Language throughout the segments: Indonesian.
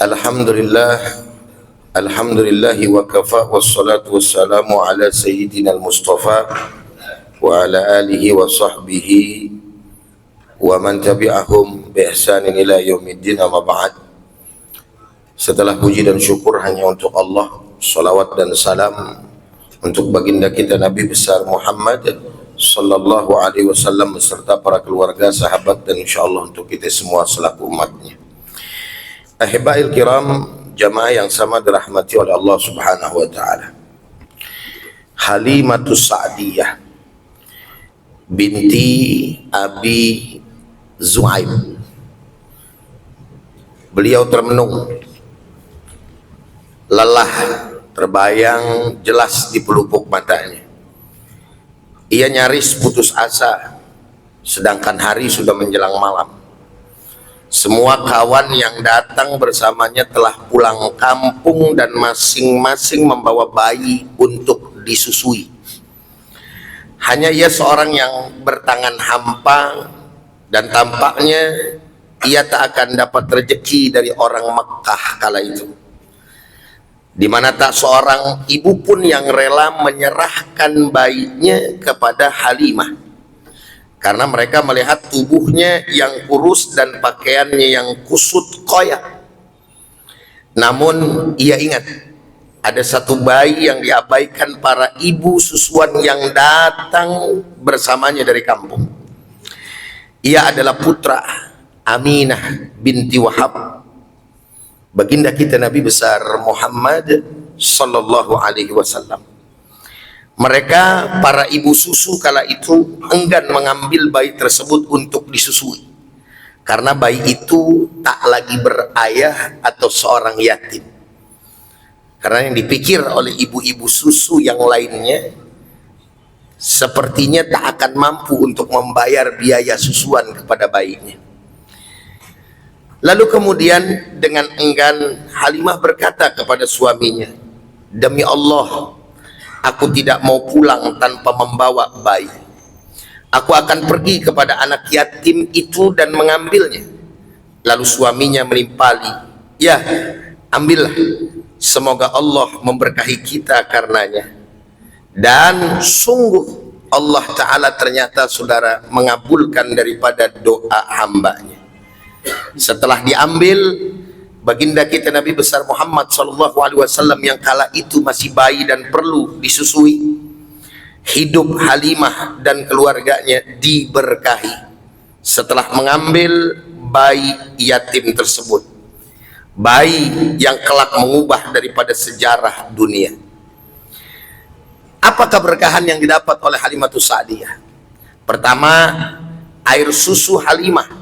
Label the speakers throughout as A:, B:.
A: Alhamdulillah, alhamdulillahi wa kafa wassalatu wassalamu ala sayyidina al-mustafa wa ala alihi wa sahbihi wa man tabi'ahum bi ihsanin ila yaumiddin, amma ba'd. Setelah puji dan syukur hanya untuk Allah, salawat dan salam untuk baginda kita Nabi besar Muhammad sallallahu alaihi wasallam beserta para keluarga, sahabat, dan insyaallah untuk kita semua selaku umatnya. Ahibail kiram, jamaah yang sama dirahmati oleh Allah subhanahu wa ta'ala. Halimatus Sa'diyah binti Abi Zu'aib, beliau termenung, lelah, terbayang jelas di pelupuk matanya. Ia nyaris putus asa, sedangkan hari sudah menjelang malam. Semua kawan yang datang bersamanya telah pulang kampung dan masing-masing membawa bayi untuk disusui. Hanya ia seorang yang bertangan hampa, dan tampaknya ia tak akan dapat rezeki dari orang Mekah kala itu, di mana tak seorang ibu pun yang rela menyerahkan bayinya kepada Halimah, karena mereka melihat tubuhnya yang kurus dan pakaiannya yang kusut koyak. Namun ia ingat ada satu bayi yang diabaikan para ibu susuan yang datang bersamanya dari kampung. Ia adalah putra Aminah binti Wahab, baginda kita Nabi besar Muhammad sallallahu alaihi wasallam. Mereka, para ibu susu kala itu, enggan mengambil bayi tersebut untuk disusui, karena bayi itu tak lagi berayah atau seorang yatim. Karena yang dipikir oleh ibu-ibu susu yang lainnya, sepertinya tak akan mampu untuk membayar biaya susuan kepada bayinya. Lalu kemudian dengan enggan Halimah berkata kepada suaminya, "Demi Allah, aku tidak mau pulang tanpa membawa bayi. Aku akan pergi kepada anak yatim itu dan mengambilnya." Lalu suaminya menimpali, "Ya, ambillah. Semoga Allah memberkahi kita karenanya." Dan sungguh Allah Ta'ala ternyata saudara mengabulkan daripada doa hambanya. Setelah diambil, baginda kita Nabi besar Muhammad SAW yang kala itu masih bayi dan perlu disusui, hidup Halimah dan keluarganya diberkahi setelah mengambil bayi yatim tersebut, bayi yang kelak mengubah daripada sejarah dunia. Apa keberkahan yang didapat oleh Halimatus Sa'diyah? Pertama, air susu Halimah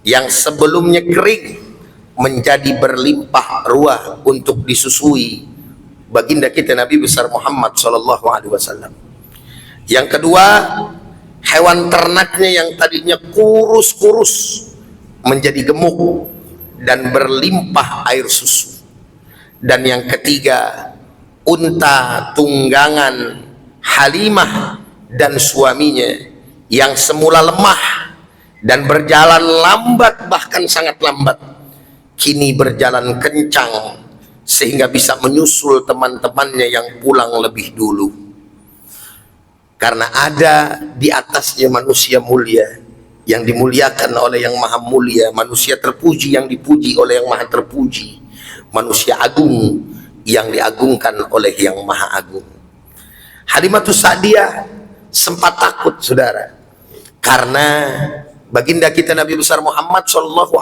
A: yang sebelumnya kering menjadi berlimpah ruah untuk disusui baginda kita Nabi besar Muhammad SAW. Yang kedua, hewan ternaknya yang tadinya kurus-kurus menjadi gemuk dan berlimpah air susu. Dan yang ketiga, unta tunggangan Halimah dan suaminya yang semula lemah dan berjalan lambat, bahkan sangat lambat, kini berjalan kencang sehingga bisa menyusul teman-temannya yang pulang lebih dulu. Karena ada di atasnya manusia mulia yang dimuliakan oleh yang maha mulia, manusia terpuji yang dipuji oleh yang maha terpuji, manusia agung yang diagungkan oleh yang maha agung. Halimatus Sa'diyah sempat takut saudara, karena baginda kita Nabi besar Muhammad SAW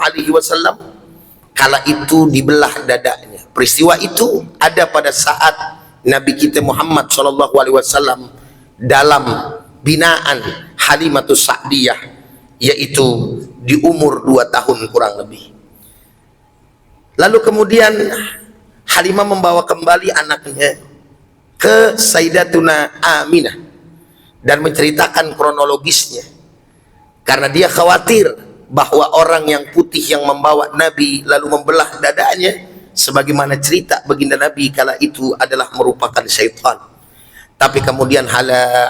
A: kala itu dibelah dadanya. Peristiwa itu ada pada saat Nabi kita Muhammad SAW dalam binaan Halimatus Sa'diyah, yaitu di umur 2 tahun kurang lebih. Lalu kemudian Halimah membawa kembali anaknya ke Sayyidatuna Aminah dan menceritakan kronologisnya, karena dia khawatir bahwa orang yang putih yang membawa Nabi lalu membelah dadanya, sebagaimana cerita baginda Nabi kala itu adalah merupakan syaitan. Tapi kemudian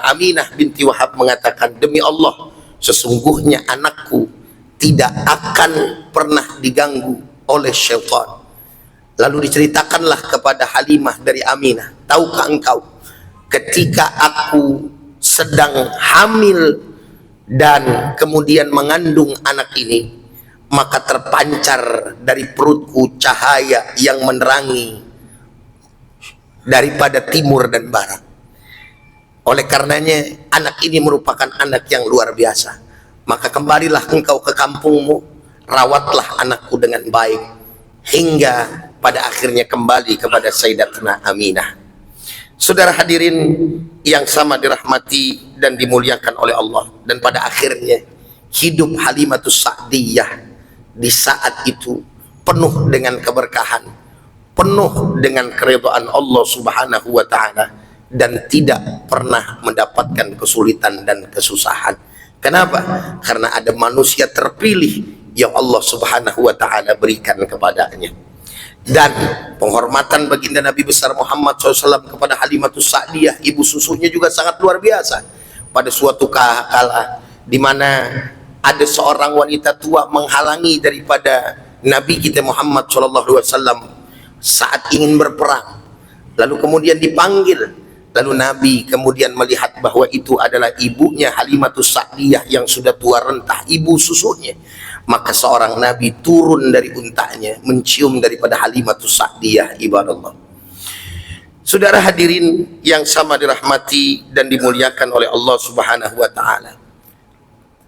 A: Aminah binti Wahab mengatakan, "Demi Allah, sesungguhnya anakku tidak akan pernah diganggu oleh syaitan." Lalu diceritakanlah kepada Halimah dari Aminah, tahukah engkau ketika aku sedang hamil dan kemudian mengandung anak ini, maka terpancar dari perutku cahaya yang menerangi daripada timur dan barat. Oleh karenanya anak ini merupakan anak yang luar biasa. Maka kembalilah engkau ke kampungmu, rawatlah anakku dengan baik, hingga pada akhirnya kembali kepada Sayyidatuna Aminah. Saudara hadirin yang sama dirahmati dan dimuliakan oleh Allah, dan pada akhirnya hidup Halimatus Sa'diyah di saat itu penuh dengan keberkahan, penuh dengan keridhaan Allah Subhanahu wa taala, dan tidak pernah mendapatkan kesulitan dan kesusahan. Kenapa? Karena ada manusia terpilih yang Allah Subhanahu wa taala berikan kepadanya. Dan penghormatan baginda Nabi besar Muhammad SAW kepada Halimatus Sa'diyah, ibu susunya, juga sangat luar biasa. Pada suatu kala di mana ada seorang wanita tua menghalangi daripada Nabi kita Muhammad SAW saat ingin berperang, lalu kemudian dipanggil. Lalu Nabi kemudian melihat bahwa itu adalah ibunya Halimatus Sa'diyah yang sudah tua renta, ibu susunya. Maka seorang Nabi turun dari untanya, mencium daripada Halimatus Sa'diyah, ibadallah. Saudara hadirin yang sama dirahmati dan dimuliakan oleh Allah Subhanahu wa taala,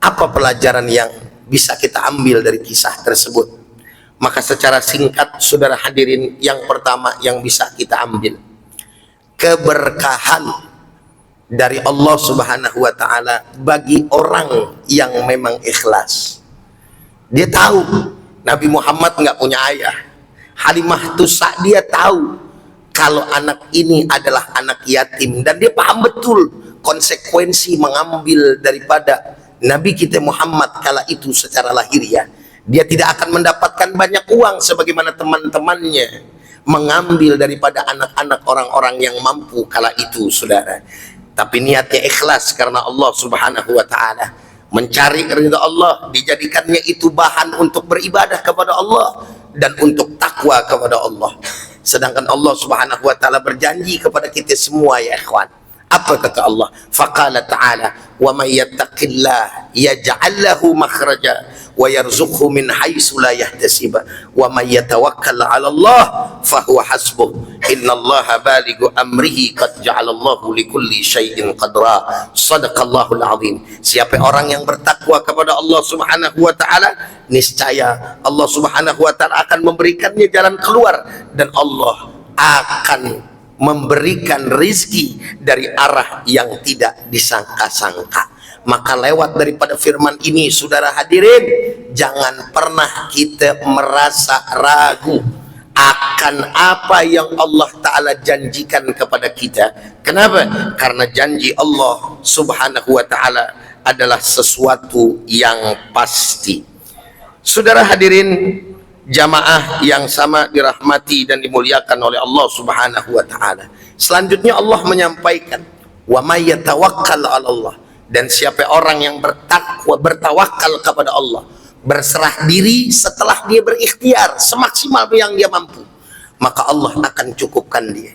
A: apa pelajaran yang bisa kita ambil dari kisah tersebut? Maka secara singkat, saudara hadirin, yang pertama yang bisa kita ambil, keberkahan dari Allah Subhanahu wa taala bagi orang yang memang ikhlas. Dia tahu Nabi Muhammad nggak punya ayah. Halimatus Sa'diyah tahu kalau anak ini adalah anak yatim, dan dia paham betul konsekuensi mengambil daripada Nabi kita Muhammad kala itu secara lahiriah. Dia tidak akan mendapatkan banyak uang sebagaimana teman-temannya mengambil daripada anak-anak orang-orang yang mampu kala itu, saudara. Tapi niatnya ikhlas karena Allah Subhanahu wa taala, mencari ridha Allah, dijadikannya itu bahan untuk beribadah kepada Allah dan untuk takwa kepada Allah. Sedangkan Allah Subhanahu wa taala berjanji kepada kita semua, ya ikhwan. Apa kata Allah? Faqala ta'ala, wa may yattaqillah yaj'al lahu makhraja wa yarzuqhu min haitsu la yahtasib wa may yatawakkal 'ala Allah fa huwa hasbuh innallaha balighu amrihi qad ja'alallahu likulli syai'in qadra. Shadaqallahul azim. Siapa orang yang bertakwa kepada Allah Subhanahu wa taala, niscaya Allah Subhanahu wa taala akan memberikannya jalan keluar, dan Allah akan memberikan rizki dari arah yang tidak disangka-sangka. Maka lewat daripada firman ini, saudara hadirin, jangan pernah kita merasa ragu akan apa yang Allah Ta'ala janjikan kepada kita. Kenapa? Karena janji Allah Subhanahu wa Ta'ala adalah sesuatu yang pasti. Saudara hadirin jamaah yang sama dirahmati dan dimuliakan oleh Allah Subhanahu wa taala. Selanjutnya Allah menyampaikan, wa may yatawakkal 'ala Allah, dan siapa orang yang bertawakal kepada Allah, berserah diri setelah dia berikhtiar semaksimal yang dia mampu, maka Allah akan cukupkan dia.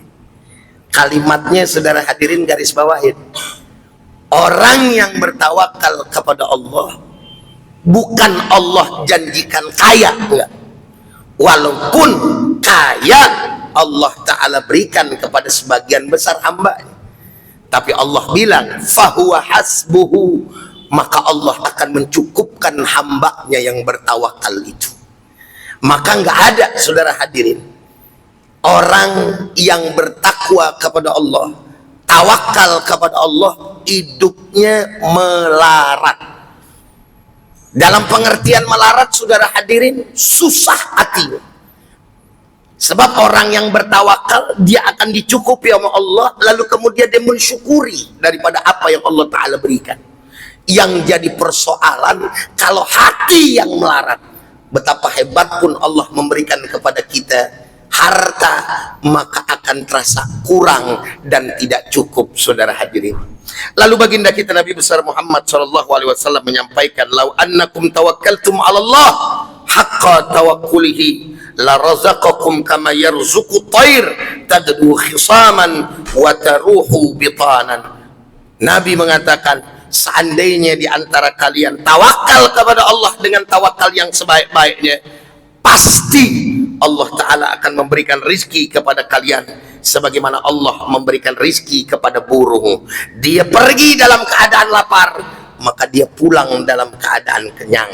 A: Kalimatnya saudara hadirin garis bawahin, orang yang bertawakal kepada Allah, bukan Allah janjikan kaya, enggak. Walaupun kaya Allah Ta'ala berikan kepada sebagian besar hambanya, tapi Allah bilang fahuwa hasbuhu, maka Allah akan mencukupkan hambanya yang bertawakal itu. Maka nggak ada, saudara hadirin, orang yang bertakwa kepada Allah, tawakal kepada Allah, hidupnya melarat. Dalam pengertian melarat, saudara hadirin, susah hatinya. Sebab orang yang bertawakal, dia akan dicukupi oleh Allah, lalu kemudian dia mensyukuri daripada apa yang Allah Ta'ala berikan. Yang jadi persoalan, kalau hati yang melarat, betapa hebat pun Allah memberikan kepada kita harta, maka akan terasa kurang dan tidak cukup, saudara hadirin. Lalu baginda kita Nabi besar Muhammad SAW menyampaikan, lau annakum tawakkaltum 'ala Allah haqqa tawakkulihi la razaqakum kama yarzuqu thair taddu khisaman wa taruhu bitanan. Nabi mengatakan, seandainya di antara kalian tawakal kepada Allah dengan tawakal yang sebaik-baiknya, pasti Allah Ta'ala akan memberikan rizki kepada kalian sebagaimana Allah memberikan rizki kepada burung. Dia pergi dalam keadaan lapar, maka dia pulang dalam keadaan kenyang.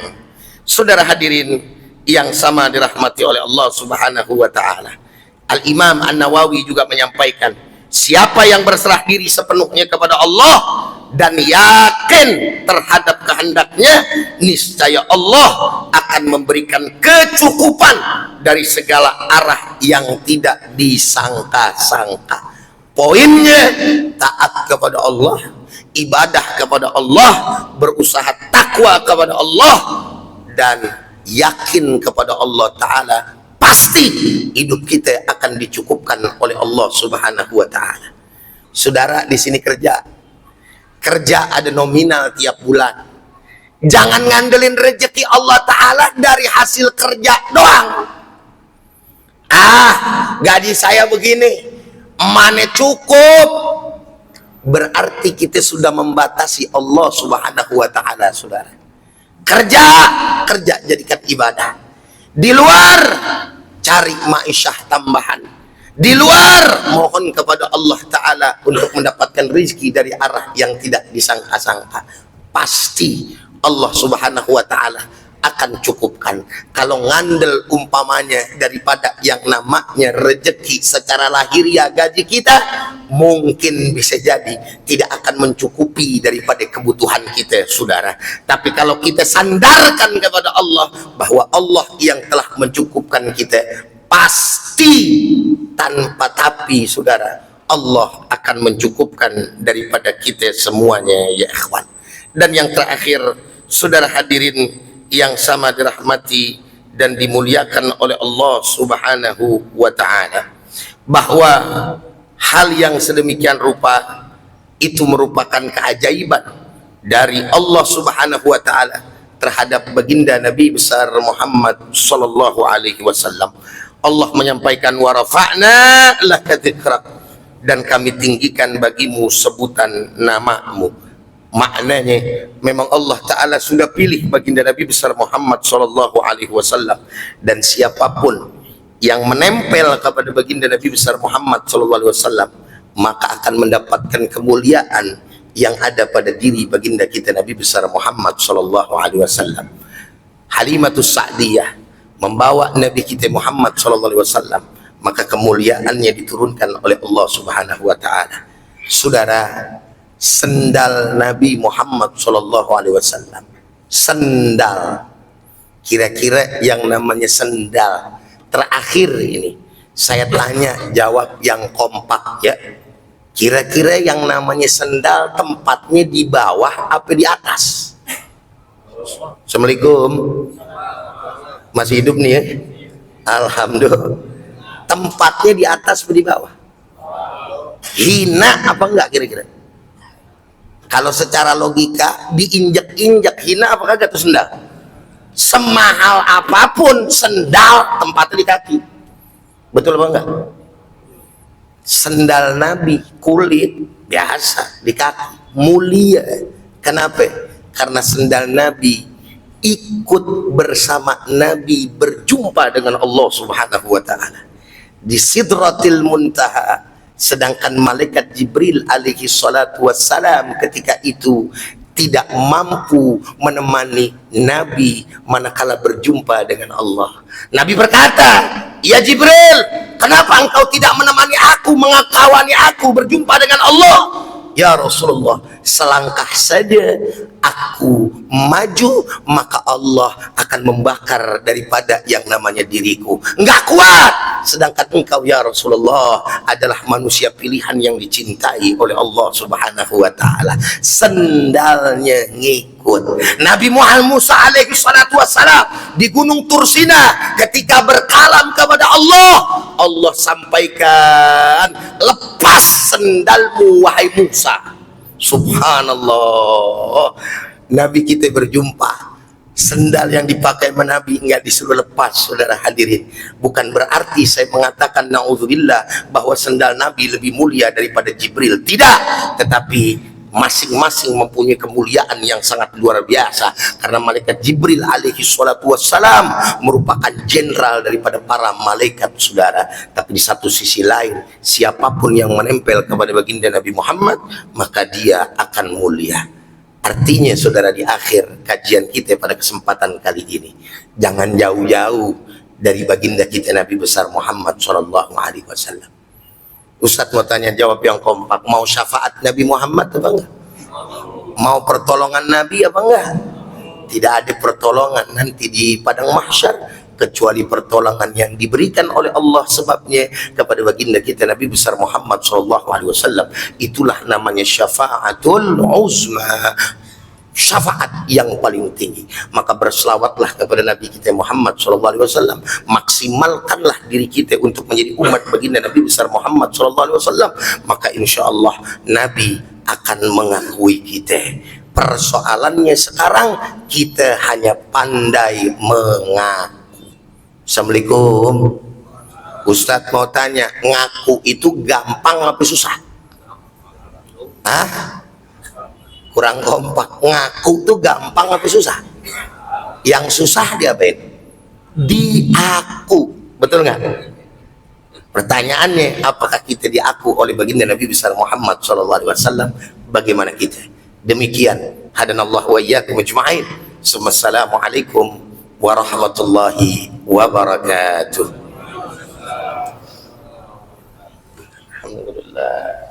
A: Saudara hadirin yang sama dirahmati oleh Allah Subhanahu wa Ta'ala, Al-Imam An-Nawawi juga menyampaikan, siapa yang berserah diri sepenuhnya kepada Allah dan yakin terhadap kehendaknya, niscaya Allah akan memberikan kecukupan dari segala arah yang tidak disangka-sangka. Poinnya, taat kepada Allah, ibadah kepada Allah, berusaha takwa kepada Allah, dan yakin kepada Allah Ta'ala. Pasti hidup kita akan dicukupkan oleh Allah Subhanahu wa Ta'ala. Saudara di sini kerja ada nominal tiap bulan. Jangan ngandelin rezeki Allah Ta'ala dari hasil kerja doang. Gaji saya begini, mana cukup, berarti kita sudah membatasi Allah Subhanahu wa Ta'ala. Saudara, kerja jadikan ibadah. Di luar cari ma'isyah tambahan, di luar mohon kepada Allah Ta'ala untuk mendapatkan rezeki dari arah yang tidak disangka-sangka. Pasti Allah Subhanahu wa Ta'ala akan cukupkan. Kalau ngandel umpamanya daripada yang namanya rezeki secara lahiriah gaji kita, mungkin bisa jadi tidak akan mencukupi daripada kebutuhan kita, saudara. Tapi kalau kita sandarkan kepada Allah bahwa Allah yang telah mencukupkan kita, pasti tanpa tapi, saudara, Allah akan mencukupkan daripada kita semuanya, ya ikhwan. Dan yang terakhir, saudara hadirin yang sama dirahmati dan dimuliakan oleh Allah Subhanahu wa Ta'ala, bahwa hal yang sedemikian rupa itu merupakan keajaiban dari Allah Subhanahu wa Ta'ala terhadap baginda Nabi besar Muhammad sallallahu alaihi wasallam. Allah menyampaikan, wa rafa'na laka dzikrak, dan kami tinggikan bagimu sebutan namamu. Maknanya memang Allah Ta'ala sudah pilih baginda Nabi besar Muhammad sallallahu alaihi wasallam, dan siapapun yang menempel kepada baginda Nabi besar Muhammad sallallahu alaihi wasallam maka akan mendapatkan kemuliaan yang ada pada diri baginda kita Nabi besar Muhammad sallallahu alaihi wasallam. Halimatus Sa'diyah membawa Nabi kita Muhammad sallallahu alaihi wasallam, maka kemuliaannya diturunkan oleh Allah Subhanahu wa Ta'ala. Saudara, sendal Nabi Muhammad sallallahu alaihi wasallam, sendal, kira-kira yang namanya sendal terakhir ini, saya tanya jawab yang kompak ya, kira-kira yang namanya sendal tempatnya di bawah apa di atas? Assalamualaikum, masih hidup nih ya? Alhamdulillah. Tempatnya di atas apa di bawah? Hina apa enggak kira-kira? Kalau secara logika diinjak-injak hina apa kagak tuh sendal? Semahal apapun sendal tempatnya di kaki. Betul apa enggak? Sendal Nabi kulit biasa di kaki, mulia. Kenapa? Karena sendal Nabi ikut bersama Nabi berjumpa dengan Allah Subhanahu wa Ta'ala di Sidratil Muntaha. Sedangkan malaikat Jibril alaihi salatu wassalam ketika itu tidak mampu menemani Nabi manakala berjumpa dengan Allah. Nabi berkata, "Ya Jibril, kenapa engkau tidak menemani aku, mengawani aku berjumpa dengan Allah?" "Ya Rasulullah, selangkah saja aku maju maka Allah akan membakar daripada yang namanya diriku. Enggak kuat. Sedangkan engkau ya Rasulullah adalah manusia pilihan yang dicintai oleh Allah Subhanahu wa Ta'ala." Sendalnya ngikut. Nabi Muhammad Musa alaihi salatu wassalam di Gunung Tursina ketika berkalam kepada Allah, Allah sampaikan, "Lepas sendalmu wahai Musa." Subhanallah, Nabi kita berjumpa, Sendal yang dipakai Nabi nggak disuruh lepas, saudara hadirin. Bukan berarti saya mengatakan naudzubillah bahwa sendal Nabi lebih mulia daripada Jibril, tidak. Tetapi masing-masing mempunyai kemuliaan yang sangat luar biasa, karena malaikat Jibril alaihi salatu wassalam merupakan jenderal daripada para malaikat, saudara. Tapi di satu sisi lain, siapapun yang menempel kepada baginda Nabi Muhammad, maka dia akan mulia. Artinya, saudara, di akhir kajian kita pada kesempatan kali ini, jangan jauh-jauh dari baginda kita Nabi besar Muhammad Shallallahu Alaihi Wasallam. Ustadz mau tanya jawab yang kompak, mau syafaat Nabi Muhammad apa enggak? Mau pertolongan Nabi apa enggak? Tidak ada pertolongan nanti di padang mahsyar kecuali pertolongan yang diberikan oleh Allah, sebabnya kepada baginda kita Nabi besar Muhammad Shallallahu Alaihi Wasallam. Itulah namanya syafaatul uzma, syafaat yang paling tinggi. Maka berselawatlah kepada Nabi kita Muhammad Shallallahu Alaihi Wasallam, maksimalkanlah diri kita untuk menjadi umat baginda Nabi besar Muhammad Shallallahu Alaihi Wasallam, maka insya Allah Nabi akan mengakui kita. Persoalannya sekarang kita hanya pandai mengaku. Assalamualaikum. Ustadz mau tanya, ngaku itu gampang apa susah? Hah? Kurang kompak. Ngaku tuh gampang apa susah? Yang susah diapain? Diaku. Betul nggak? Pertanyaannya, apakah kita diaku oleh baginda Nabi besar Muhammad SAW? Bagaimana kita? Demikian. Hadanallahu wa iyyakum ajma'in. Assalamualaikum warahmatullahi wabarakatuh. Alhamdulillah.